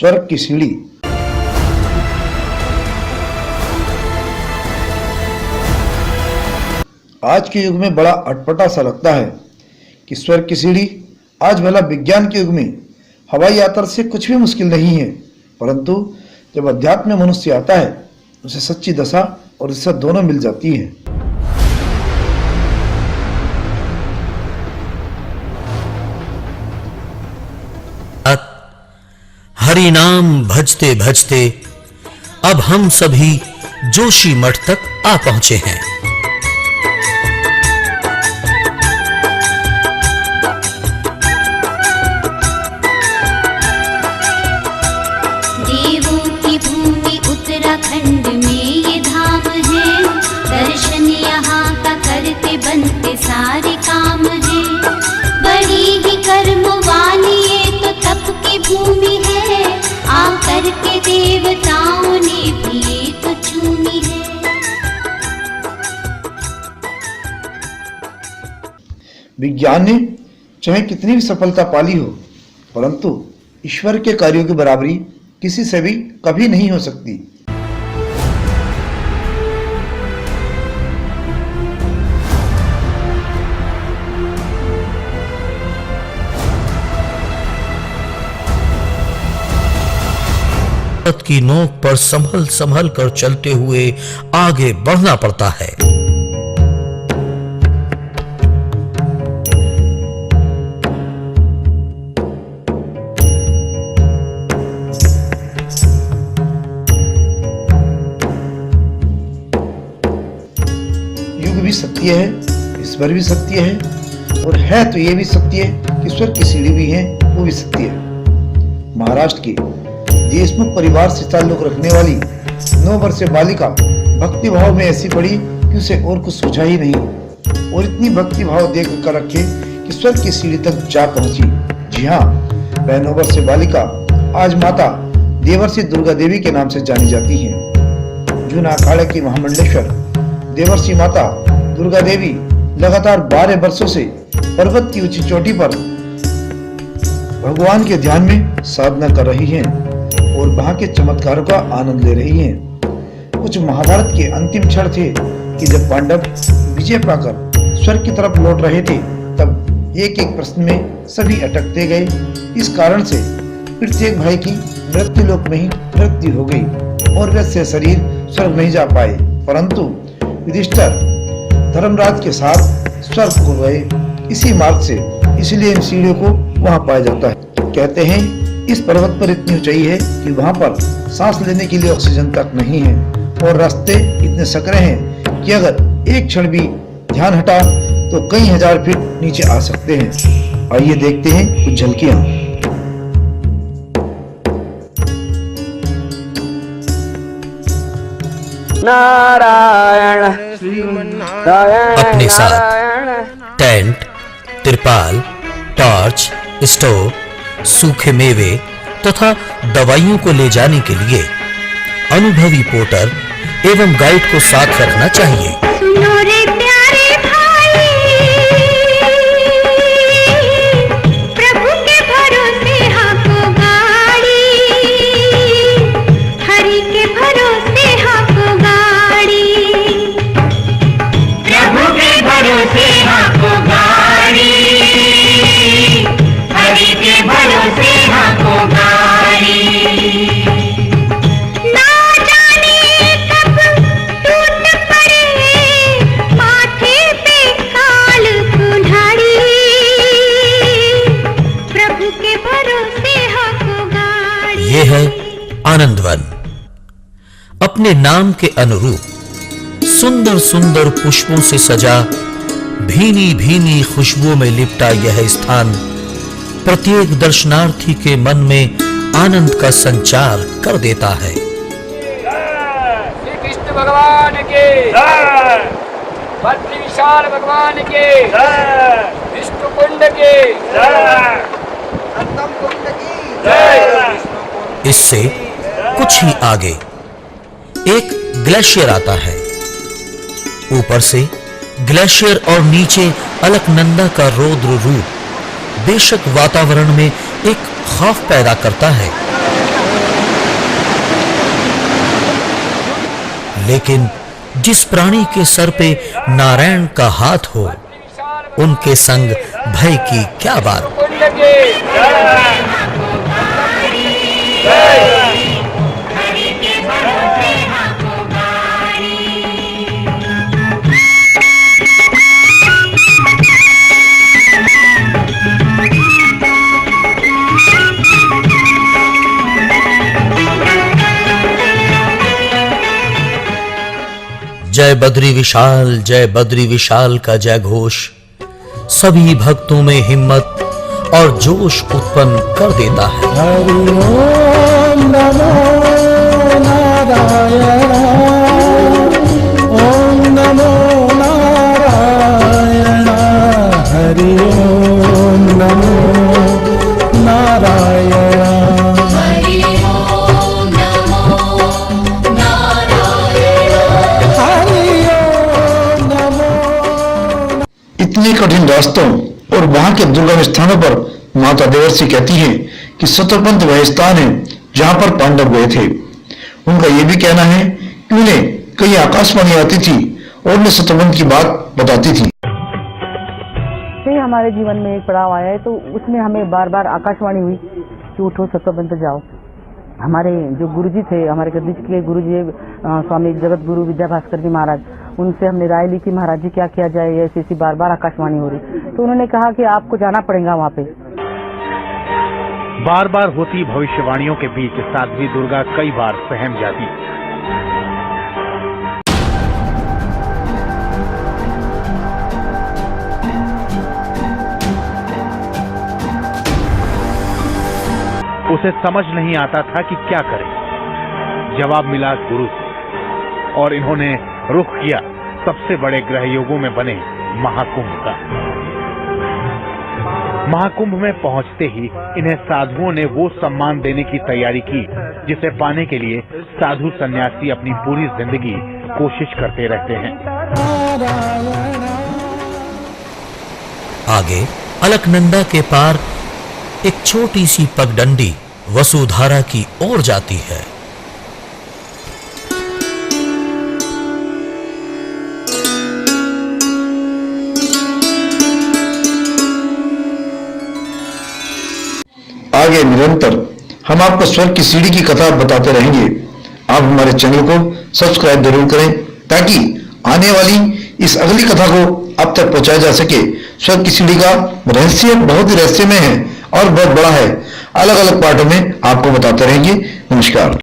स्वर्ग की सीढ़ी। आज के युग में बड़ा अटपटा सा लगता है कि स्वर्ग की सीढ़ी आज भला विज्ञान के युग में हवाई यात्रा से कुछ भी मुश्किल नहीं है, परंतु जब अध्यात्म में मनुष्य आता है उसे सच्ची दशा और इज्जत दोनों मिल जाती है। हरि नाम भजते भजते अब हम सभी जोशी मठ तक आ पहुंचे हैं। देवों की भूमि उत्तराखंड में ये धाम है, दर्शन यहाँ का करते बनते सारे काम है। बड़ी ही कर्म वाली ये तो तप की भूमि है, आकर के देवताओं ने भी ये तो चूमी है। विज्ञान ने चाहे कितनी भी सफलता पाली हो, परंतु ईश्वर के कार्यों की बराबरी किसी से भी कभी नहीं हो सकती। की नोक पर संभल संभल कर चलते हुए आगे बढ़ना पड़ता है। युग भी सत्य है, ईश्वर भी सत्य है, और है तो ये भी सत्य है कि ईश्वर की सीढ़ी भी है, वो भी सत्य है। महाराष्ट्र के देशमुख परिवार से ताल्लुक रखने वाली 9 वर्षीय बालिका भक्ति भाव में ऐसी पड़ी कि उसे और कुछ सूझा ही नहीं, और इतनी भक्ति भाव देख कर रखे कि स्वर्ग की सीढ़ी तक जा पहुंची। जी हाँ, वह 9 वर्षीय बालिका आज माता देवर्षि दुर्गा देवी के नाम से जानी जाती है। जून अखाड़े की महामंडलेश्वर देवर्षि माता दुर्गा देवी लगातार 12 वर्षों से पर्वत की ऊंची चोटी पर भगवान के ध्यान में साधना कर रही हैं और वहां के चमत्कारों का आनंद ले रही हैं। कुछ महाभारत के अंतिम क्षण थे कि जब पांडव विजय पाकर स्वर्ग की तरफ लौट रहे थे, तब एक एक प्रश्न में सभी अटकते गए। इस कारण से प्रत्येक भाई की मृत्यु लोक में ही मृत्यु हो गई और वे से शरीर स्वर्ग नहीं जा पाए, परंतु युधिष्ठिर धर्मराज के साथ स्वर्ग को गए इसी मार्ग से। इसलिए इन सीढ़ियों को वहां पाया जाता है। कहते हैं इस पर्वत पर इतनी ऊंचाई है कि वहां पर सांस लेने के लिए ऑक्सीजन तक नहीं है, और रास्ते इतने सकरे हैं कि अगर एक क्षण भी ध्यान हटा तो कई हजार फीट नीचे आ सकते हैं। आइए देखते हैं कुछ झलकियां। नारायण अपने साथ टेंट, तिरपाल, टॉर्च, स्टोव, सूखे मेवे तथा दवाइयों को ले जाने के लिए अनुभवी पोर्टर एवं गाइड को साथ रखना चाहिए। सुनो रे प्यारे भाई, प्रभु के भरोसे हाको गाड़ी, हरि के भरोसे हाको गाड़ी, प्रभु के भरोसे हाको गाड़ी, हरि के भरोसे हाको गाड़ी। ना जाने कब टूट पड़े माथे पे काल कुल्हाड़ी, प्रभु के भरोसे हाको गाड़ी। ये है आनंदवन। अपने नाम के अनुरूप सुंदर सुंदर पुष्पों से सजा, भीनी भीनी खुशबुओं में लिपटा यह स्थान प्रत्येक दर्शनार्थी के मन में आनंद का संचार कर देता है। श्री कृष्ण भगवान के जय, बद्री विशाल भगवान के जय, विष्णु कुंड के जय, सतम कुंड की जय। इससे कुछ ही आगे एक ग्लेशियर आता है। ऊपर से ग्लेशियर और नीचे अलकनंदा का रौद्र रूप बेशक वातावरण में एक खौफ पैदा करता है, लेकिन जिस प्राणी के सर पे नारायण का हाथ हो, उनके संग भय की क्या बात। कुंड की जय। जय बद्री विशाल का जय घोष सभी भक्तों में हिम्मत और जोश उत्पन्न कर देता है। हरि ओम नमो नारायण, ओम नमो नारायण, हरि ओम नमो नारायण। इतने कठिन रास्तों और वहां के दुर्गम स्थानों पर माता देवर्षि कहती है कि शत्रुपंथ वह स्थान है जहां पर पांडव गए थे। उनका यह भी कहना है कि उन्हें कई आकाशवाणी आती थी और उन्हें शत्रुपंथ की बात बताती थी। हमारे जीवन में एक पड़ाव आया है तो उसमें हमें बार बार आकाशवाणी हुई कि उठो सत्वपंथ जाओ। हमारे जो गुरुजी थे, हमारे गद्दी के गुरुजी स्वामी जगत गुरु विद्याभास्कर जी महाराज, उनसे हमने राय ली कि महाराज जी क्या किया जाए, ऐसी बार बार आकाशवाणी हो रही। तो उन्होंने कहा कि आपको जाना पड़ेगा वहाँ पे। बार बार होती भविष्यवाणियों के बीच साध्वी दुर्गा कई बार सहम जाती। उसे समझ नहीं आता था कि क्या करे। जवाब मिला गुरु से और इन्होंने रुख किया सबसे बड़े ग्रह योगों में बने महाकुंभ का। महाकुंभ में पहुंचते ही इन्हें साधुओं ने वो सम्मान देने की तैयारी की जिसे पाने के लिए साधु सन्यासी अपनी पूरी जिंदगी कोशिश करते रहते हैं। आगे अलकनंदा के पार एक छोटी सी पगडंडी वसुधारा की ओर जाती है। आगे निरंतर हम आपको स्वर्ग की सीढ़ी की कथा बताते रहेंगे। आप हमारे चैनल को सब्सक्राइब जरूर करें ताकि आने वाली इस अगली कथा को अब तक पहुंचाया जा सके। स्वर्ग की सीढ़ी का रहस्य बहुत ही रहस्यमय है और बहुत बड़ा है। अलग अलग पार्टों में आपको बताते रहेंगे। नमस्कार।